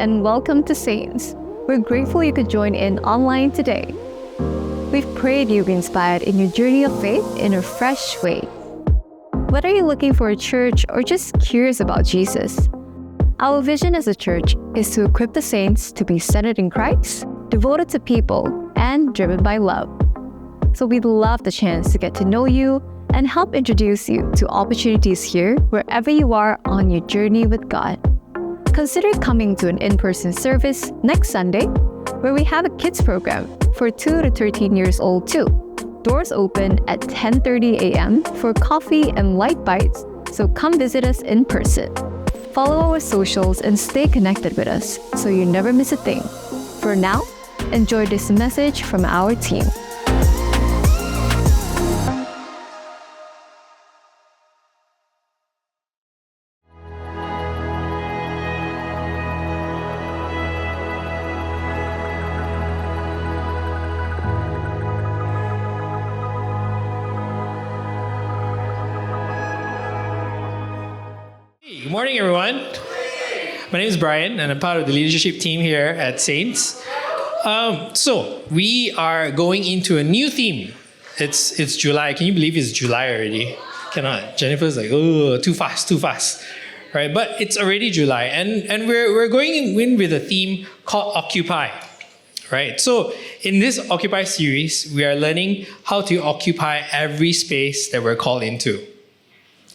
and welcome to Saints. We're grateful you could join in online today. We've prayed you'll be inspired in your journey of faith in a fresh way. Whether you're looking for a church or just curious about Jesus, our vision as a church is to equip the saints to be centered in Christ, devoted to people, and driven by love. So we'd love the chance to get to know you and help introduce you to opportunities here wherever you are on your journey with God. Consider coming to an in-person service next Sunday where we have a kids program for 2 to 13 years old too. Doors open at 10:30 a.m. for coffee and light bites, so come visit us in person. Follow our socials and stay connected with us so you never miss a thing. For now, enjoy this message from our team. Good morning, everyone. My name is Brian, and I'm part of the leadership team here at Saints. So we are going into a new theme. It's July. Can you believe it's July already? Cannot. Jennifer's like, oh, too fast. Right? But it's already July, and we're going in with a theme called Occupy. Right? So in this Occupy series, we are learning how to occupy every space that we're called into.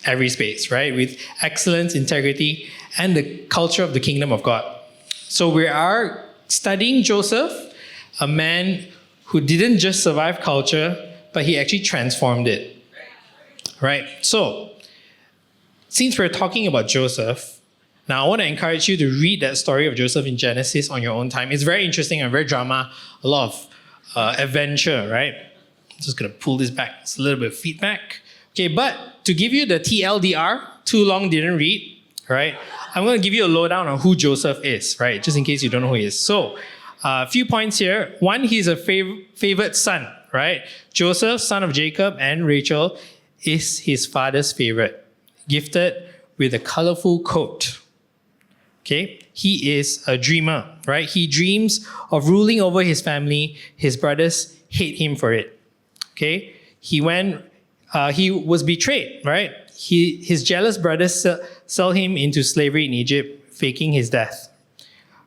Every space, right? With excellence, integrity, and the culture of the kingdom of God. So we are studying Joseph, a man who didn't just survive culture, but he actually transformed it. Right? So, since we're talking about Joseph, now I want to encourage you to read that story of Joseph in Genesis on your own time. It's very interesting and very drama, a lot of adventure, right? I'm just going to pull this back. It's a little bit of feedback. Okay, but to give you the TLDR, too long didn't read, right? I'm going to give you a lowdown on who Joseph is, right? Just in case you don't know who he is. So, a few points here. One, he's a favored son, right? Joseph, son of Jacob and Rachel, is his father's favorite, gifted with a colorful coat. Okay, he is a dreamer, right? He dreams of ruling over his family. His brothers hate him for it. Okay, he was betrayed, right? His jealous brothers sell him into slavery in Egypt, faking his death.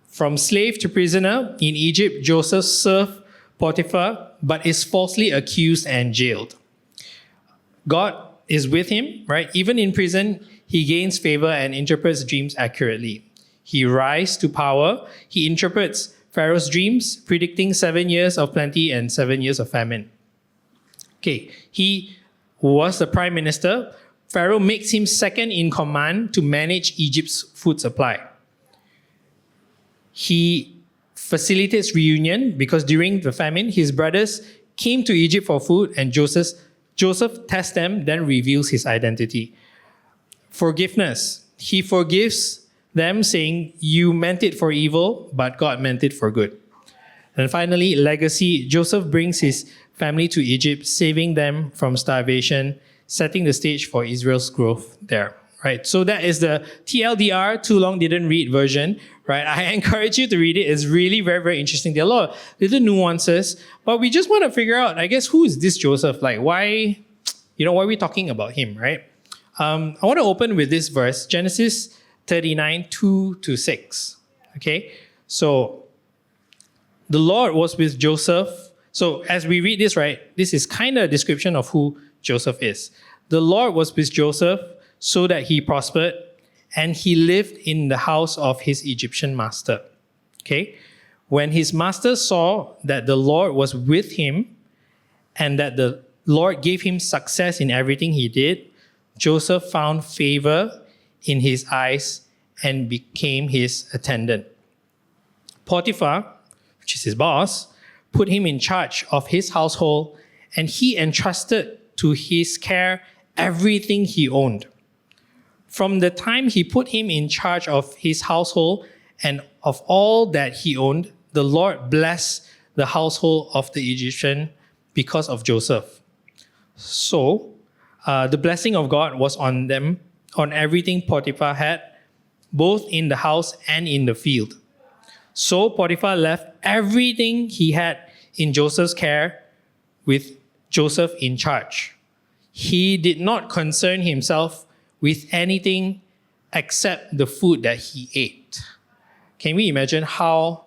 From slave to prisoner in Egypt, Joseph served Potiphar, but is falsely accused and jailed. God is with him, right? Even in prison, he gains favor and interprets dreams accurately. He rises to power. He interprets Pharaoh's dreams, predicting 7 years of plenty and 7 years of famine. Okay, he was the prime minister. Pharaoh makes him second in command to manage Egypt's food supply. He facilitates reunion because during the famine, his brothers came to Egypt for food and Joseph tests them, then reveals his identity. Forgiveness. He forgives them, saying, "You meant it for evil, but God meant it for good." And finally, legacy. Joseph brings his family to Egypt, saving them from starvation, setting the stage for Israel's growth there, right? So that is the TLDR, too long didn't read version, right? I encourage you to read it. It's really very, very interesting. There are a lot of little nuances, but we just want to figure out, I guess, who is this Joseph? Like, why are we talking about him, right? I want to open with this verse, Genesis 39, 2-6, okay? So, the Lord was with Joseph. So as we read this, right, this is kind of a description of who Joseph is. The Lord was with Joseph so that he prospered and he lived in the house of his Egyptian master. Okay? When his master saw that the Lord was with him and that the Lord gave him success in everything he did, Joseph found favor in his eyes and became his attendant. Potiphar, which is his boss, put him in charge of his household, and he entrusted to his care everything he owned. From the time he put him in charge of his household and of all that he owned, the Lord blessed the household of the Egyptian because of Joseph. So, the blessing of God was on them, on everything Potiphar had, both in the house and in the field. So Potiphar left everything he had in Joseph's care with Joseph in charge. He did not concern himself with anything except the food that he ate. Can we imagine how,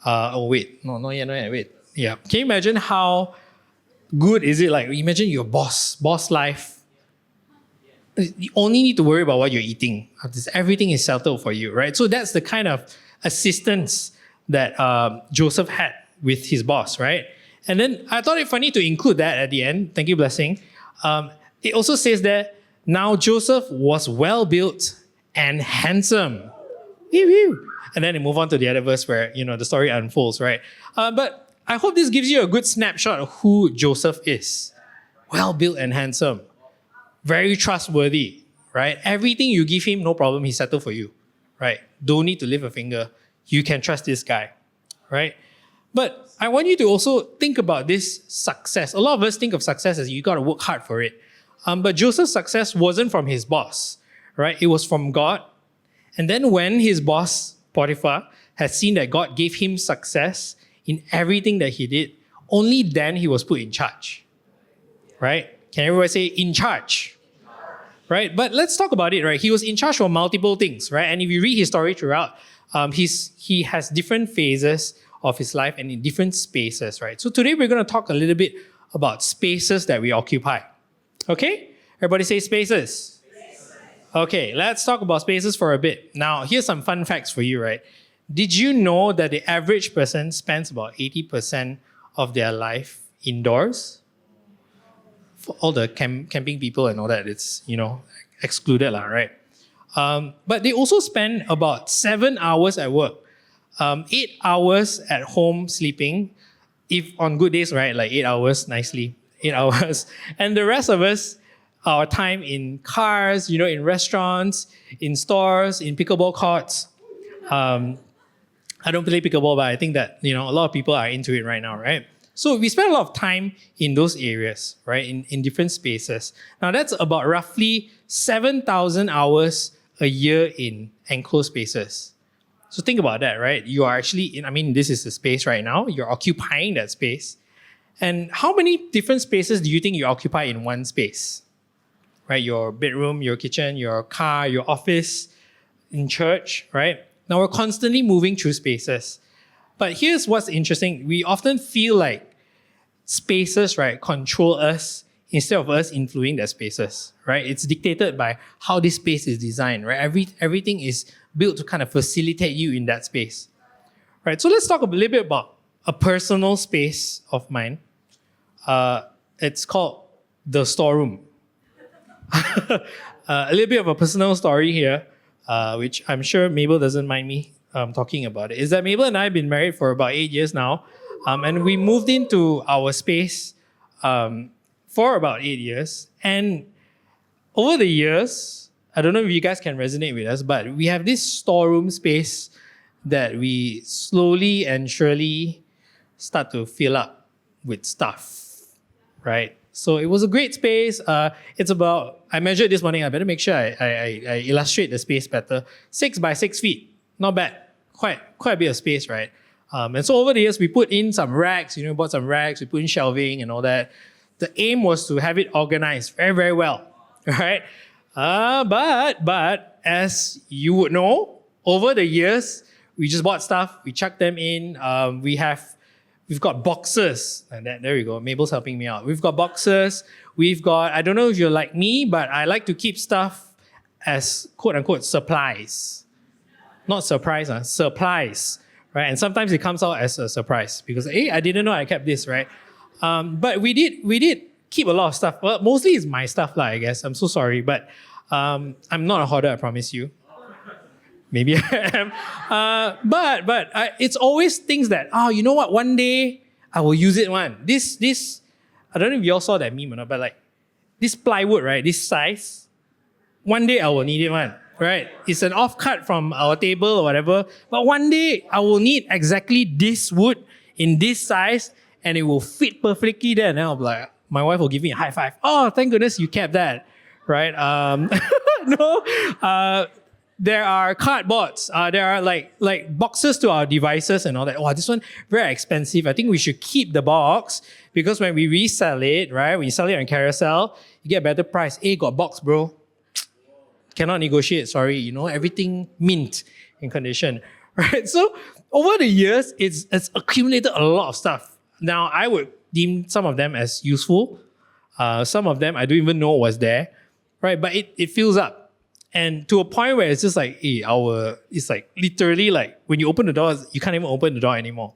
not yet, wait. Yeah. Can you imagine how good is it? Like, imagine your boss life. You only need to worry about what you're eating. Everything is settled for you, right? So that's the kind of assistance that Joseph had with his boss, right? And then I thought it funny to include that at the end. Thank you, blessing. It also says that now Joseph was well built and handsome. And then they move on to the other verse where the story unfolds, right? But I hope this gives you a good snapshot of who Joseph is. Well built and handsome. Very trustworthy, right? Everything you give him, no problem, he's settled for you, right? Don't need to lift a finger. You can trust this guy, right? But I want you to also think about this success. A lot of us think of success as you got to work hard for it. But Joseph's success wasn't from his boss, right? It was from God. And then when his boss, Potiphar, had seen that God gave him success in everything that he did, only then he was put in charge, right? Can everybody say in charge? Right? But let's talk about it, right? He was in charge for multiple things, right? And if you read his story throughout, he has different phases of his life and in different spaces, right? So today we're going to talk a little bit about spaces that we occupy. Okay? Everybody say spaces. Okay, let's talk about spaces for a bit. Now, here's some fun facts for you, right? Did you know that the average person spends about 80% of their life indoors? For all the camping people and all that, it's, excluded, right? But they also spend about 7 hours at work, 8 hours at home sleeping, if on good days, right, like 8 hours, nicely, 8 hours. And the rest of us, our time in cars, in restaurants, in stores, in pickleball courts. I don't play pickleball, but I think that, a lot of people are into it right now, right? So we spend a lot of time in those areas, right? In different spaces. Now that's about roughly 7,000 hours a year in enclosed spaces. So think about that, right? You are actually this is the space right now. You're occupying that space. And how many different spaces do you think you occupy in one space? Right? Your bedroom, your kitchen, your car, your office, in church, right? Now we're constantly moving through spaces. But here's what's interesting. We often feel like spaces, right, control us instead of us influencing the spaces, right? It's dictated by how this space is designed, right? Everything is built to kind of facilitate you in that space, right? So let's talk a little bit about a personal space of mine. It's called the storeroom. A little bit of a personal story here, which I'm sure Mabel doesn't mind me talking about it, is that Mabel and I have been married for about 8 years now. And we moved into our space for about 8 years. And over the years, I don't know if you guys can resonate with us, but we have this storeroom space that we slowly and surely start to fill up with stuff, right? So it was a great space. It's about, I measured this morning, I better make sure I illustrate the space better. 6 by 6 feet. Not bad. Quite a bit of space, right? And so over the years, we put in some racks, bought some racks, we put in shelving and all that. The aim was to have it organized very, very well, right? But as you would know, over the years, we just bought stuff, we chucked them in. We've got boxes, and there we go. Mabel's helping me out. We've got boxes. We've got, I don't know if you're like me, but I like to keep stuff as quote unquote supplies. Not surprise, supplies, right? And sometimes it comes out as a surprise because, hey, I didn't know I kept this, right? But we did keep a lot of stuff. Well, mostly it's my stuff, I guess. I'm so sorry, but I'm not a hoarder, I promise you. Maybe I am. But it's always things that, you know what? One day I will use it. This, I don't know if you all saw that meme or not, but like this plywood, right? This size, one day I will need it. Right? It's an offcut from our table or whatever. But one day I will need exactly this wood in this size and it will fit perfectly there. And then I'll be like, my wife will give me a high five. Oh, thank goodness you kept that. Right? No. there are cardboards. There are like boxes to our devices and all that. Wow, this one very expensive. I think we should keep the box because when we resell it, right? When you sell it on Carousel, you get a better price. Hey, got box, bro. Cannot negotiate. Sorry, everything mint in condition, right? So over the years, it's accumulated a lot of stuff. Now I would deem some of them as useful. Some of them I don't even know was there, right? But it fills up. And to a point where it's just like, it's like literally like when you open the door, you can't even open the door anymore,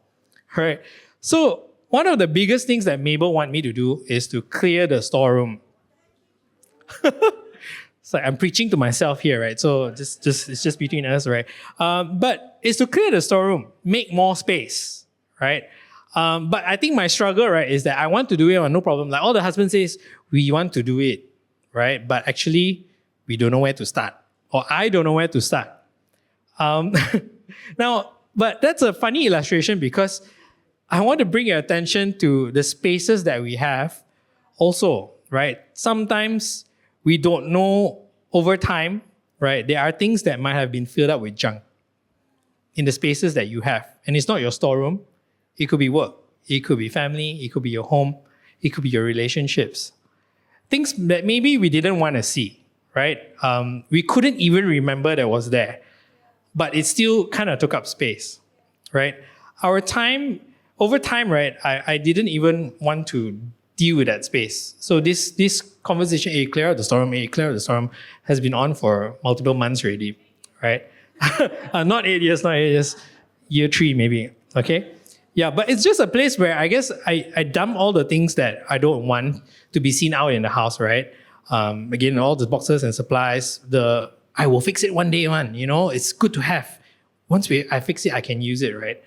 right? So one of the biggest things that Mabel want me to do is to clear the storeroom. It's like I'm preaching to myself here, right? So it's just between us, right? But it's to clear the storeroom, make more space, right? But I think my struggle, right, is that I want to do it on no problem. Like all the husband says, we want to do it, right? But actually, we don't know where to start, or I don't know where to start. Now, but that's a funny illustration because I want to bring your attention to the spaces that we have also, right? Sometimes we don't know over time, right? There are things that might have been filled up with junk in the spaces that you have. And it's not your storeroom. It could be work. It could be family. It could be your home. It could be your relationships. Things that maybe we didn't want to see, right? We couldn't even remember that was there, but it still kind of took up space, right? Over time, right, I didn't even want to deal with that space. So this conversation, clear out the storeroom, has been on for multiple months already, right? Not 8 years, year 3 maybe, okay? Yeah, but it's just a place where I guess I dump all the things that I don't want to be seen out in the house, right? Again, all the boxes and supplies, I will fix it one day, it's good to have. Once I fix it, I can use it, right?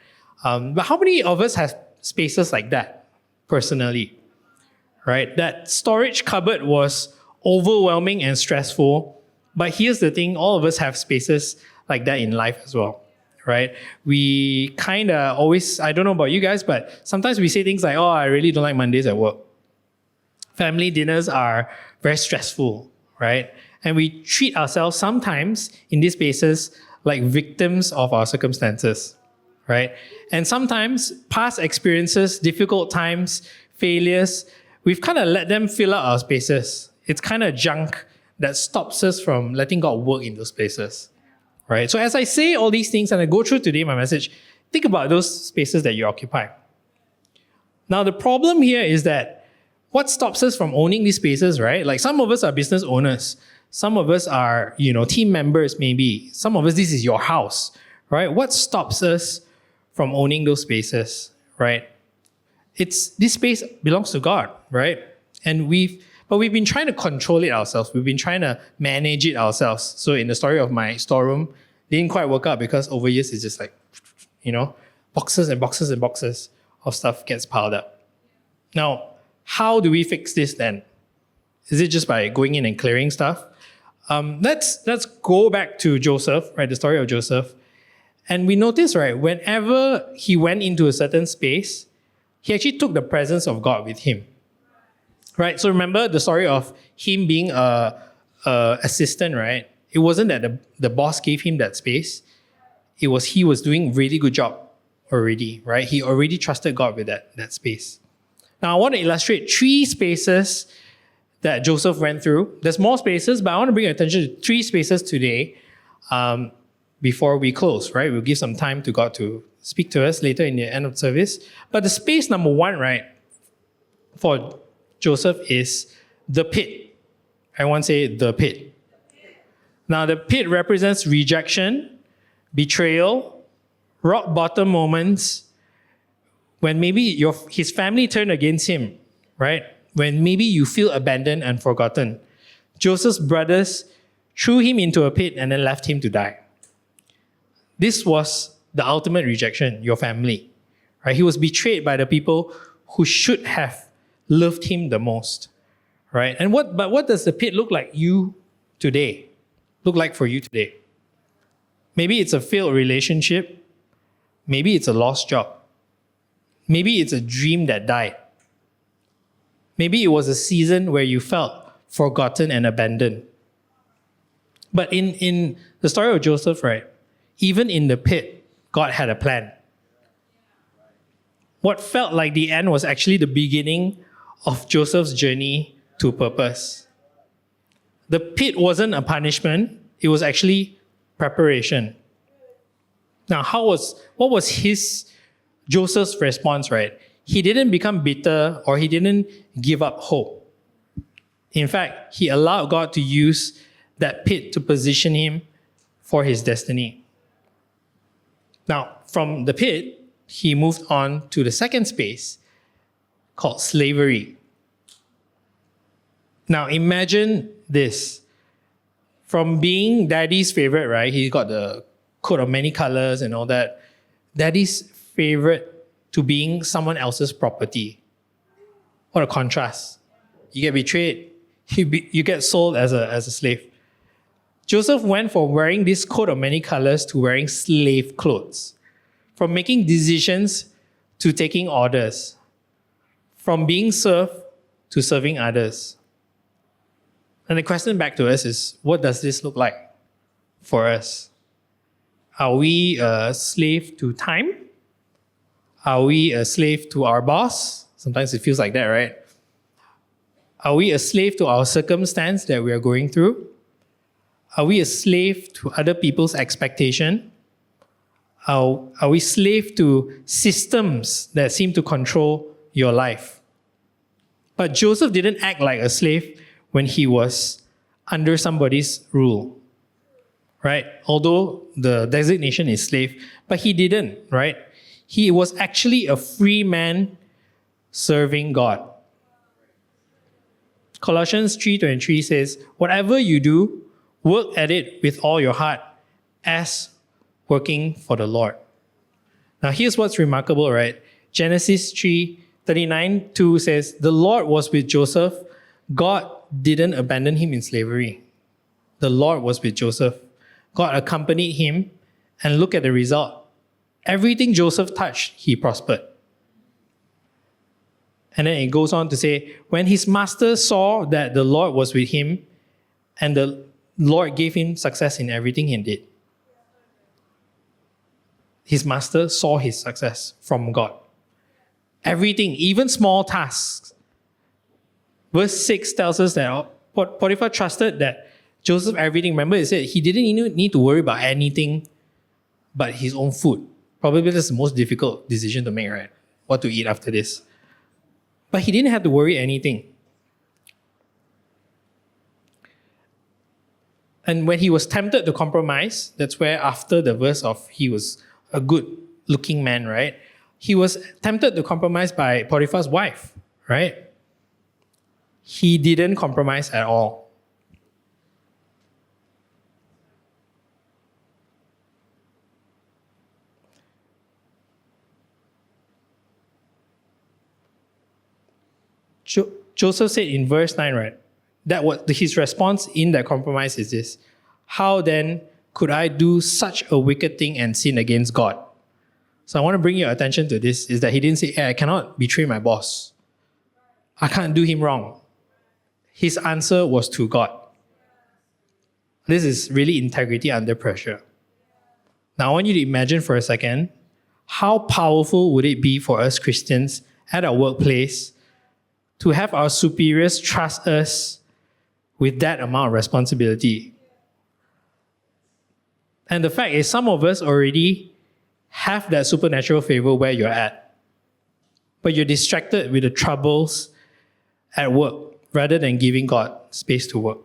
But how many of us have spaces like that personally, right? That storage cupboard was overwhelming and stressful. But here's the thing, all of us have spaces like that in life as well, right? We kind of always, I don't know about you guys, but sometimes we say things like, I really don't like Mondays at work. Family dinners are very stressful, right? And we treat ourselves sometimes in these spaces like victims of our circumstances, right? And sometimes past experiences, difficult times, failures, we've kind of let them fill out our spaces. It's kind of junk that stops us from letting God work in those places, right? So as I say all these things and I go through today my message, think about those spaces that you occupy. Now the problem here is that what stops us from owning these spaces, right? Like some of us are business owners. Some of us are, team members maybe. Some of us, this is your house, right? What stops us from owning those spaces, right? This space belongs to God, right? And we've been trying to control it ourselves. We've been trying to manage it ourselves. So in the story of my storeroom, didn't quite work out because over years it's just like, boxes and boxes and boxes of stuff gets piled up. Now, how do we fix this then? Is it just by going in and clearing stuff? Let's go back to Joseph, right? The story of Joseph. And we notice, right, whenever he went into a certain space, he actually took the presence of God with him. Right? So remember the story of him being a assistant, right? It wasn't that the boss gave him that space. It was he was doing really good job already, right? He already trusted God with that space. Now I want to illustrate 3 spaces that Joseph went through. There's more spaces, but I want to bring your attention to 3 spaces today before we close, right? We'll give some time to God to speak to us later in the end of the service. But the space number 1, right, for Joseph is the pit. I want to say the pit. Now the pit represents rejection, betrayal, rock bottom moments, when maybe his family turned against him, right? When maybe you feel abandoned and forgotten. Joseph's brothers threw him into a pit and then left him to die. This was the ultimate rejection, your family, right? He was betrayed by the people who should have loved him the most, right? And what does the pit look like look like for you today? Maybe it's a failed relationship. Maybe it's a lost job. Maybe it's a dream that died. Maybe it was a season where you felt forgotten and abandoned. But in the story of Joseph, right, even in the pit, God had a plan. What felt like the end was actually the beginning of Joseph's journey to purpose. The pit wasn't a punishment, it was actually preparation. Now, what was Joseph's response, right? He didn't become bitter or he didn't give up hope. In fact, he allowed God to use that pit to position him for his destiny. Now, from the pit, he moved on to the second space called slavery. Now, imagine this. From being daddy's favorite, right? He got the coat of many colors and all that. Daddy's favorite to being someone else's property. What a contrast. You get betrayed, you get sold as a slave. Joseph went from wearing this coat of many colors to wearing slave clothes. From making decisions to taking orders. From being served to serving others. And the question back to us is, what does this look like for us? Are we a slave to time? Are we a slave to our boss? Sometimes it feels like that, right? Are we a slave to our circumstance that we are going through? Are we a slave to other people's expectation? Are we slave to systems that seem to control your life? But Joseph didn't act like a slave when he was under somebody's rule, right? Although the designation is slave, but he didn't, right? He was actually a free man serving God. Colossians 3:23 says, whatever you do, work at it with all your heart as working for the Lord. Now here's what's remarkable, right? Genesis 3:39-2 says, the Lord was with Joseph. God didn't abandon him in slavery. The Lord was with Joseph. God accompanied him, and look at the result. Everything Joseph touched, he prospered. And then it goes on to say, when his master saw that the Lord was with him, and the Lord gave him success in everything he did. His master saw his success from God. Everything, even small tasks. Verse 6 tells us that Potiphar trusted that Joseph everything. Remember, it said he didn't need to worry about anything but his own food. Probably that's the most difficult decision to make, right? What to eat after this. But he didn't have to worry anything. And when he was tempted to compromise, that's where after the verse of he was a good looking man, right? He was tempted to compromise by Potiphar's wife, right? He didn't compromise at all. Joseph said in verse 9, right? That was his response in that compromise is this. How then could I do such a wicked thing and sin against God? So I want to bring your attention to this, is that he didn't say, hey, I cannot betray my boss. I can't do him wrong. His answer was to God. This is really integrity under pressure. Now I want you to imagine for a second, how powerful would it be for us Christians at our workplace to have our superiors trust us with that amount of responsibility? And the fact is, some of us already have that supernatural favor where you're at. But you're distracted with the troubles at work rather than giving God space to work.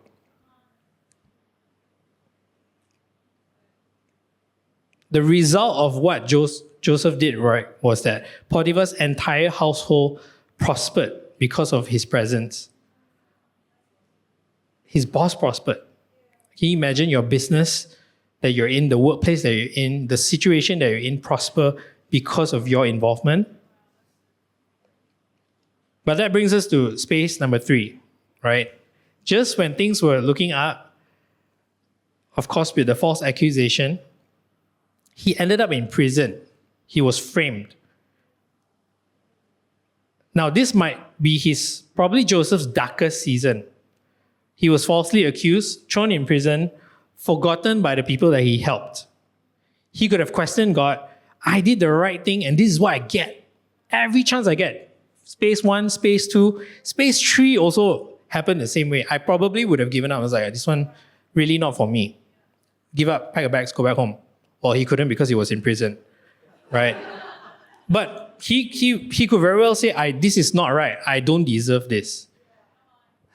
The result of what Joseph did, right, was that Potiphar's entire household prospered because of his presence. His boss prospered. Can you imagine your business that you're in, the workplace that you're in, the situation that you're in prosper because of your involvement? But that brings us to space number 3, right? Just when things were looking up, of course, with the false accusation, he ended up in prison. He was framed. Now, this might be probably Joseph's darkest season. He was falsely accused, thrown in prison forgotten by the people that he helped. He could have questioned God, I did the right thing and this is what I get. Every chance I get. Space 1, space 2, space 3 also happened the same way. I probably would have given up. I was like, this one really not for me. Give up, pack your bags, go back home. Well, he couldn't because he was in prison, right? But he could very well say, this is not right. I don't deserve this.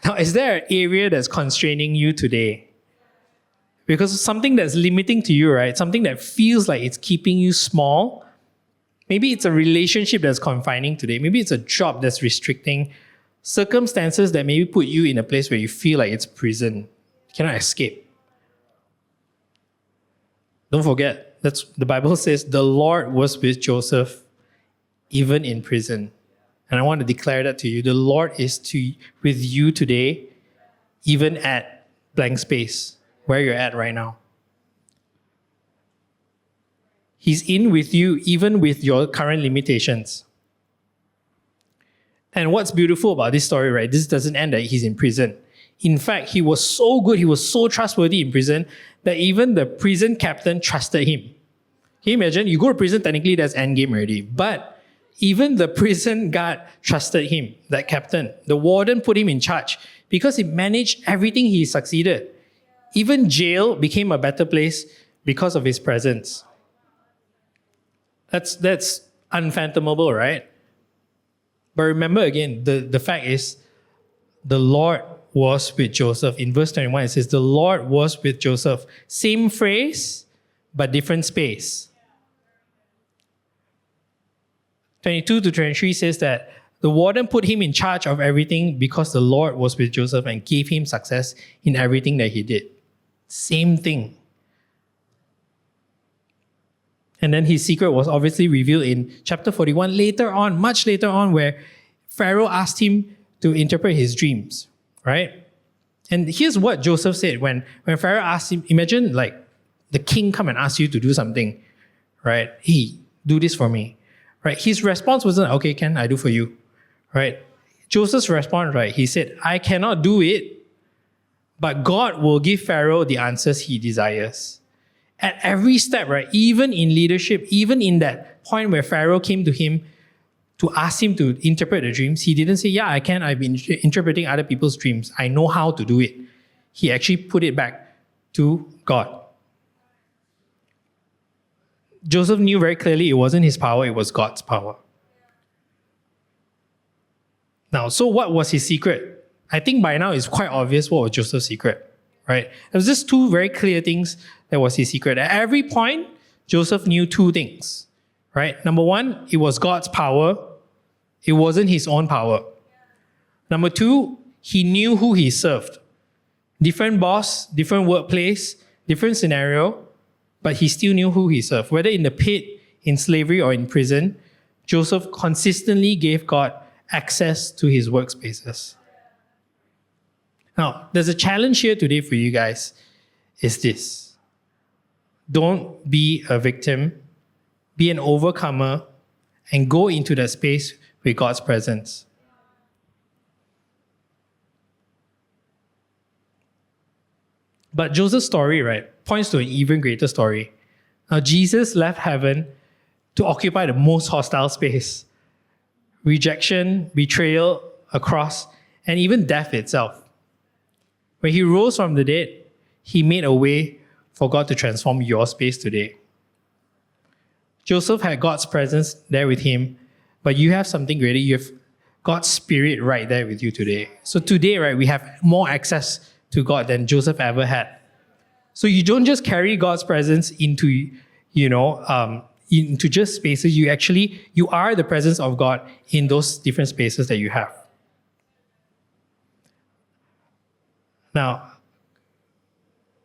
Now, is there an area that's constraining you today? Because something that's limiting to you, right? Something that feels like it's keeping you small. Maybe it's a relationship that's confining today. Maybe it's a job that's restricting. Circumstances that maybe put you in a place where you feel like it's prison. You cannot escape. Don't forget, that's the Bible says the Lord was with Joseph even in prison. And I want to declare that to you. The Lord is with you today, even at blank space, where you're at right now. He's in with you, even with your current limitations. And what's beautiful about this story, right? This doesn't end that he's in prison. In fact, he was so good, he was so trustworthy in prison that even the prison captain trusted him. Can you imagine? You go to prison, technically that's endgame already. But even the prison guard trusted him, that captain. The warden put him in charge because he managed everything, he succeeded. Even jail became a better place because of his presence. That's unfathomable, right? But remember again, the fact is, the Lord was with Joseph. In verse 21, it says, the Lord was with Joseph. Same phrase, but different space. 22 to 23 says that the warden put him in charge of everything because the Lord was with Joseph and gave him success in everything that he did. Same thing. And then his secret was obviously revealed in chapter 41 later on, much later on, where Pharaoh asked him to interpret his dreams, right? And here's what Joseph said when Pharaoh asked him, imagine like the king come and ask you to do something, right? Hey, do this for me, right? His response wasn't, okay, can I do for you, right? Joseph's response, right? He said, I cannot do it, but God will give Pharaoh the answers he desires. At every step, right, even in leadership, even in that point where Pharaoh came to him to ask him to interpret the dreams, he didn't say, yeah, I can. I've been interpreting other people's dreams. I know how to do it. He actually put it back to God. Joseph knew very clearly it wasn't his power, it was God's power. Now, so what was his secret? I think by now it's quite obvious what was Joseph's secret. Right? There was just two very clear things that was his secret. At every point, Joseph knew two things. Right? Number one, it was God's power. It wasn't his own power. Number two, he knew who he served. Different boss, different workplace, different scenario, but he still knew who he served. Whether in the pit, in slavery, or in prison, Joseph consistently gave God access to his workspaces. Now, there's a challenge here today for you guys, is this. Don't be a victim, be an overcomer, and go into that space with God's presence. But Joseph's story, right, points to an even greater story. Now, Jesus left heaven to occupy the most hostile space. Rejection, betrayal, a cross, and even death itself. When he rose from the dead, he made a way for God to transform your space today. Joseph had God's presence there with him, but you have something greater. You have God's Spirit right there with you today. So today, right, we have more access to God than Joseph ever had. So you don't just carry God's presence into, into just spaces. You are the presence of God in those different spaces that you have. Now,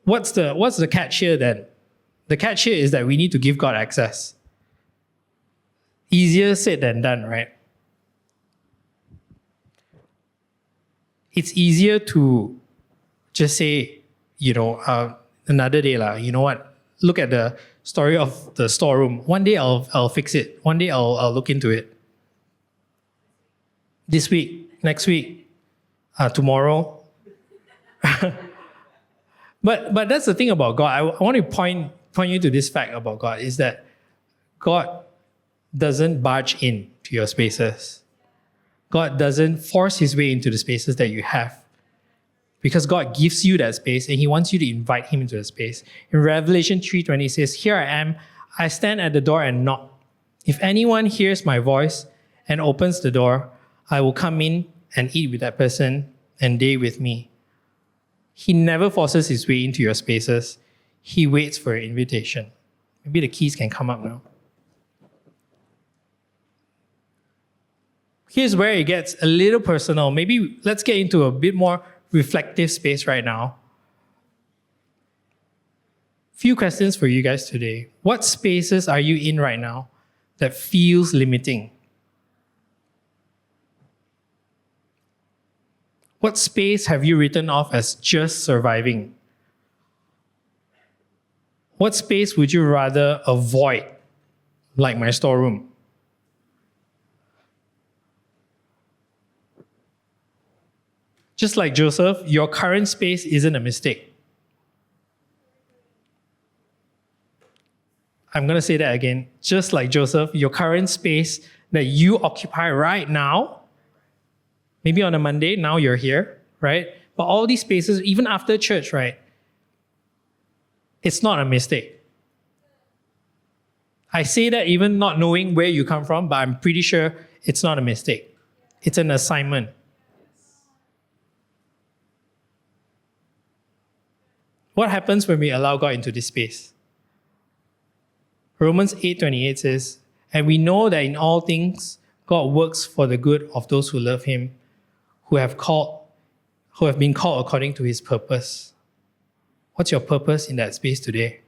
what's the catch here then? The catch here is that we need to give God access. Easier said than done, right? It's easier to just say, another day, you know what? Look at the story of the storeroom. One day I'll fix it. One day I'll look into it. This week, next week, tomorrow. But that's the thing about God. I want to point you to this fact about God is that God doesn't barge in to your spaces. God doesn't force his way into the spaces that you have. Because God gives you that space and he wants you to invite him into the space. In Revelation 3:20 it says, "Here I am, I stand at the door and knock. If anyone hears my voice and opens the door, I will come in and eat with that person and they with me." He never forces his way into your spaces. He waits for your invitation. Maybe the keys can come up now. Here's where it gets a little personal. Maybe let's get into a bit more reflective space right now. Few questions for you guys today. What spaces are you in right now that feels limiting? What space have you written off as just surviving? What space would you rather avoid, like my storeroom? Just like Joseph, your current space isn't a mistake. I'm going to say that again. Just like Joseph, your current space that you occupy right now, maybe on a Monday, now you're here, right? But all these spaces, even after church, right? It's not a mistake. I say that even not knowing where you come from, but I'm pretty sure it's not a mistake. It's an assignment. What happens when we allow God into this space? Romans 8:28 says, "And we know that in all things, God works for the good of those who love him, who have been called according to his purpose." What's your purpose in that space today?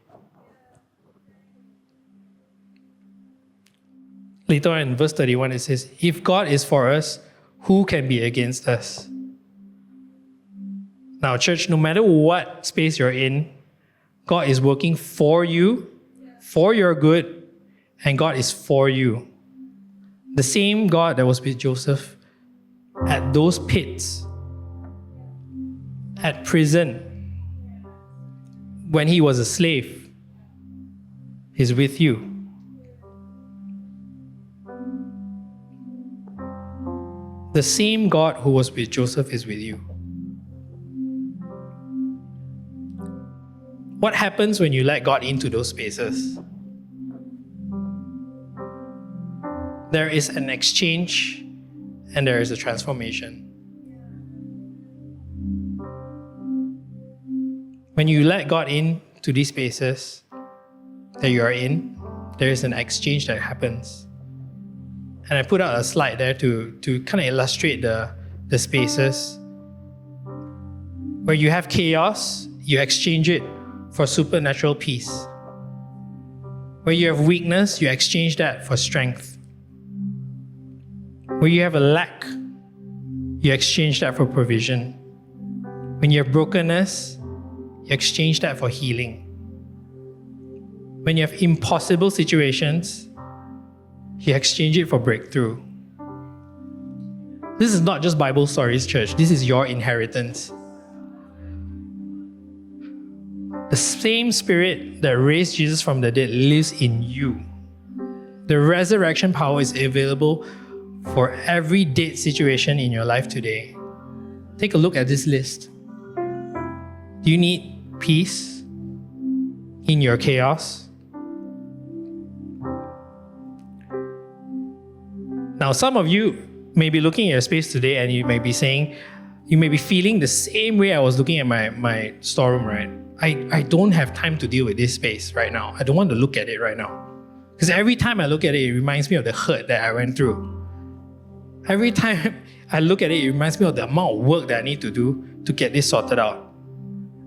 Later on in verse 31, it says, "If God is for us, who can be against us?" Now, church, no matter what space you're in, God is working for you, for your good, and God is for you. The same God that was with Joseph at those pits, at prison, when he was a slave, is with you. The same God who was with Joseph is with you. What happens when you let God into those spaces? There is an exchange and there is a transformation. When you let God into these spaces that you are in, there is an exchange that happens. And I put out a slide there to kind of illustrate the spaces. Where you have chaos, you exchange it for supernatural peace. Where you have weakness, you exchange that for strength. Where you have a lack, you exchange that for provision. When you have brokenness, you exchange that for healing. When you have impossible situations, you exchange it for breakthrough. This is not just Bible stories, church. This is your inheritance. The same Spirit that raised Jesus from the dead lives in you. The resurrection power is available for every dead situation in your life today. Take a look at this list. Do you need peace in your chaos? Now, some of you may be looking at your space today and you may be saying, you may be feeling the same way I was looking at my storeroom, right? I don't have time to deal with this space right now. I don't want to look at it right now. Because every time I look at it, it reminds me of the hurt that I went through. Every time I look at it, it reminds me of the amount of work that I need to do to get this sorted out.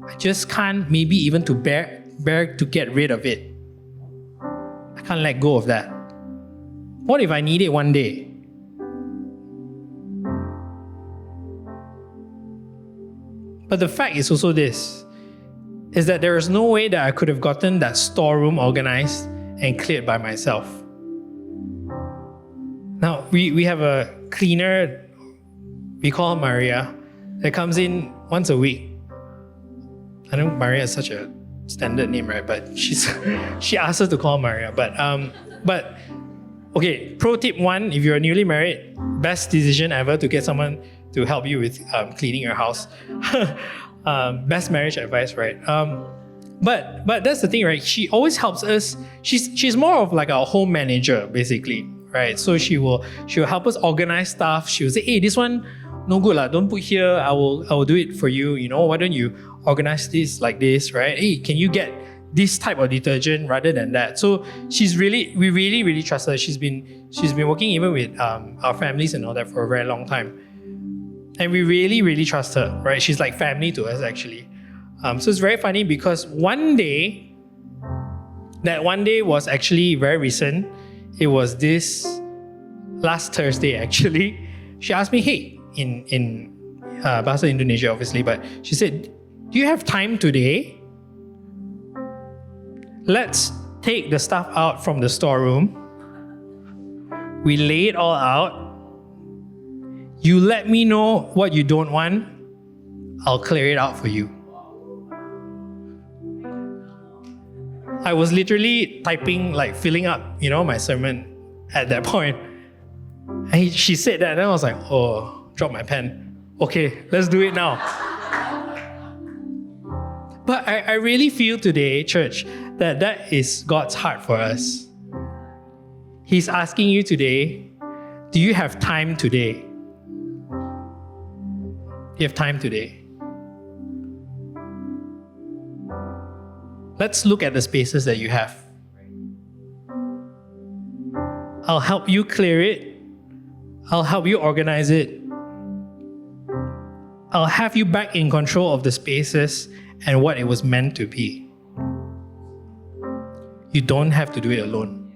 I just can't maybe even to bear to get rid of it. I can't let go of that. What if I need it one day? But the fact is also this, is that there is no way that I could have gotten that storeroom organized and cleared by myself. Now, we have a cleaner, we call her Maria, that comes in once a week. I know Maria is such a standard name, right? But she asked us to call Maria. But okay, pro tip 1, if you're newly married, best decision ever to get someone to help you with cleaning your house. Best marriage advice, right? But that's the thing, right? She always helps us. She's more of like a home manager, basically, right? So she'll help us organize stuff. She'll say, hey, this one no good lah. Don't put here. I will do it for you. You know, why don't you organize this like this, right? Hey, can you get this type of detergent rather than that? So we really trust her. She's been working even with our families and all that for a very long time, and we really trust her, right? She's like family to us actually. So it's very funny because one day was actually very recent. It was this last Thursday actually. She asked me, hey, in Bahasa Indonesia obviously, but she said, do you have time today? Let's take the stuff out from the storeroom. We lay it all out. You let me know what you don't want. I'll clear it out for you. I was literally typing, like filling up, my sermon at that point. And she said that, and I was like, oh, drop my pen. Okay, let's do it now. But I really feel today, church, that is God's heart for us. He's asking you today, do you have time today? Do you have time today? Let's look at the spaces that you have. I'll help you clear it. I'll help you organize it. I'll have you back in control of the spaces and what it was meant to be. You don't have to do it alone.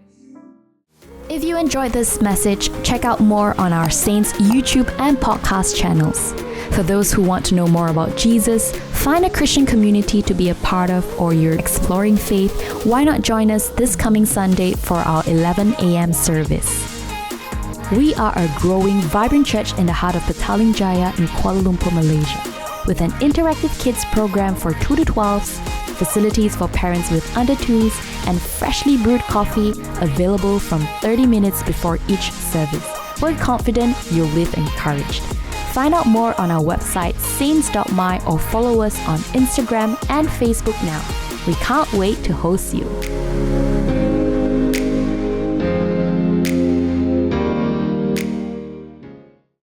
If you enjoyed this message, check out more on our Saints YouTube and podcast channels. For those who want to know more about Jesus, find a Christian community to be a part of, or you're exploring faith, why not join us this coming Sunday for our 11 a.m. service. We are a growing, vibrant church in the heart of Petaling Jaya in Kuala Lumpur, Malaysia, with an interactive kids program for 2 to 12s, facilities for parents with under 2s, and freshly brewed coffee available from 30 minutes before each service. We're confident you'll live encouraged. Find out more on our website saints.my or follow us on Instagram and Facebook now. We can't wait to host you.